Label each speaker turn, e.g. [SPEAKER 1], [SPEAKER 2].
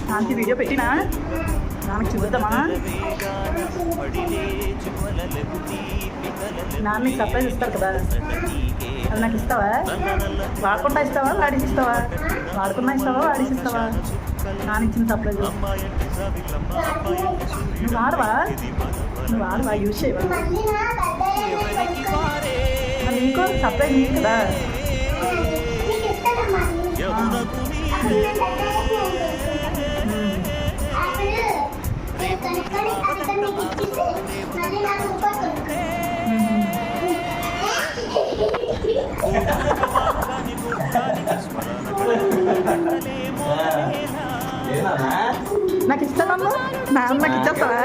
[SPEAKER 1] శాంతి video పెట్టినా నాన్నకి చూద్దామా? నాన్న నీకు సర్ప్రైజ్ ఇస్తారు కదా, అది నాకు ఇస్తావా? వాడకుండా ఇస్తావా వాడికి ఇస్తావా? వాడుకున్నా ఇస్తావా వాడికి ఇస్తావా? నాన్న ఇచ్చిన సర్ప్రైజ్ నువ్వు వాడవా? నువ్వు వాడవా? యూజ్ చేయవా? అది ఇంకో సర్ప్రైజ్ నీకు కదా. నాకు ఇస్తానమ్మా, నాకు ఇచ్చేస్తావా?